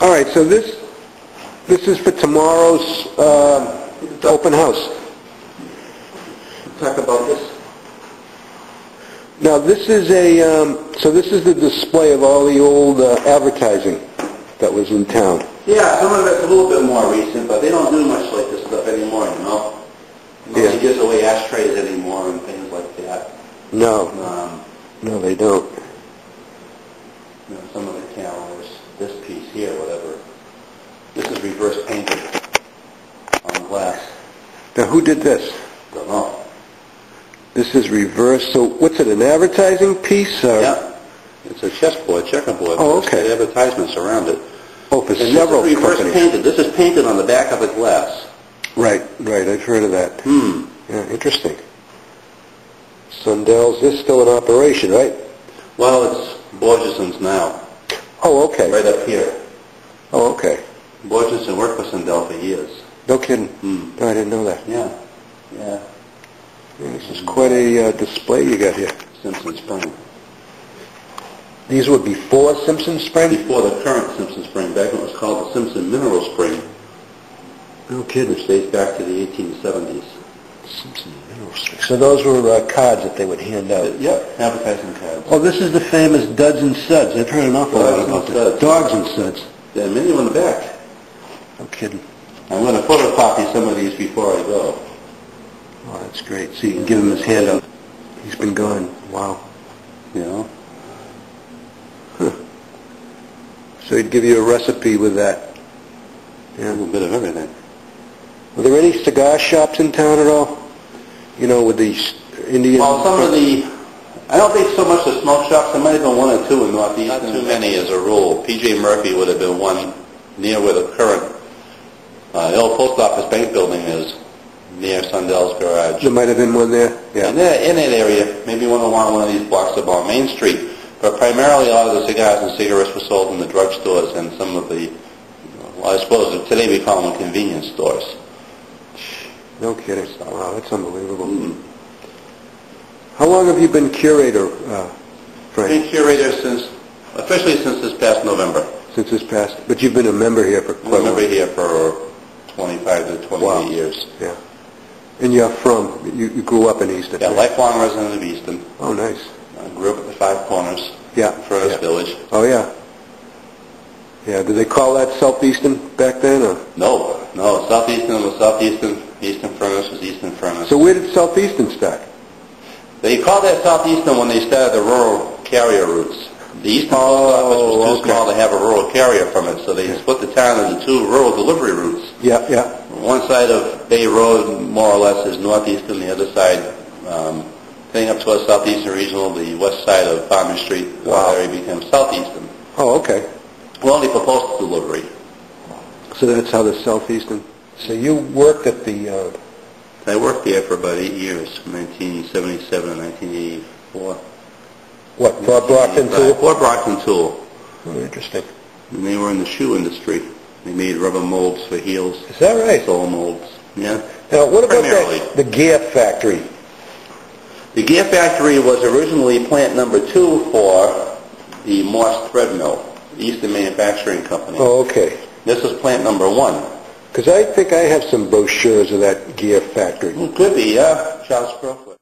All right, so this is for tomorrow's open house. Talk about this. Now this is so this is the display of all the old advertising that was in town. Yeah, some of it's a little bit more recent, but they don't do much like this stuff anymore, you know? Nobody gives away ashtrays anymore and things like that. No, no, they don't. You know, some of the calendars, this piece here, whatever. This is reverse painted on glass. Now who did this? Don't know. This is reverse, so what's it, an advertising piece? Or? Yeah. It's a chessboard, checkerboard. Oh, okay. There's advertisements around it. Oh, for And several this is reverse companies. painted. This is painted on the back of the glass. Right, I've heard of that. Yeah, interesting. Sundell's is still in operation, right? Well, it's Borgeson's now. Oh, okay. Right up here. Oh, okay. Borgeson worked for Sundell for years. No kidding. No, I didn't know that. Yeah. Yeah, this is quite a display you got here. Simpson Spring. These were before Simpson Spring? Before the current Simpson Spring, back when it was called the Simpson Mineral Spring. No kidding. Which dates back to the 1870s. Simpson Mineral Spring. So those were cards that they would hand out? Yeah, advertising cards. Oh, this is the famous Duds and Suds. I've heard an awful lot about this. Dogs and Suds. There are many on the back. No kidding. I'm going to photocopy some of these before I go. Oh, that's great. So you can give him his handout. He's been gone. Wow. You know? Huh. So he'd give you a recipe with that. Yeah. A little bit of everything. Were there any cigar shops in town at all? You know, with these Indian... Well, some of the... I don't think so much the smoke shops. There might have been one or two in Northeast. Not too many as a rule. P.J. Murphy would have been one near where the current the old post office bank building is, near Sundell's garage. There might have been one there? Yeah. And in that area, maybe along one of these blocks about Main Street. But primarily a lot of the cigars and cigarettes were sold in the drugstores and some of the, well, I suppose today we call them convenience stores. No kidding. Wow, that's unbelievable. How long have you been curator, Frank? I've been curator officially since this past November. Since this past, but you've been a member here for quite a while. I've been here for 25 to 28 years. Yeah. And you're from, you grew up in Easton? Yeah, lifelong resident of Easton. Oh, nice. I grew up at the Five Corners. Yeah. Furnace Village. Oh, yeah. Yeah, did they call that Southeastern back then? Or? No, Southeastern was Southeastern. Eastern Furnace was Eastern Furnace. So where did Southeastern start? They called that Southeastern when they started the rural carrier routes. The Eastern Post Office was too small to have a rural carrier from it, so they split the town into two rural delivery routes. Yeah, yeah. One side of Bay Road, more or less, is Northeastern. The other side, heading up towards Southeastern Regional, the west side of Farmer Street, area became Southeastern. Oh, okay. Well, only for postal delivery. So that's how the Southeastern... So you worked at the... I worked there for about 8 years, from 1977 to 1984. What, for Brockton Tool? For Brockton Tool. Oh, interesting. And they were in the shoe industry. They made rubber molds for heels. Is that right? Sole molds. Yeah. Now, what about Primarily. the gear factory? The gear factory was originally plant number 2 for the Morse Thread Mill, Easton Manufacturing Company. Oh, okay. This is plant number 1. Because I think I have some brochures of that gear factory. It could be, yeah. Charles Crowfoot.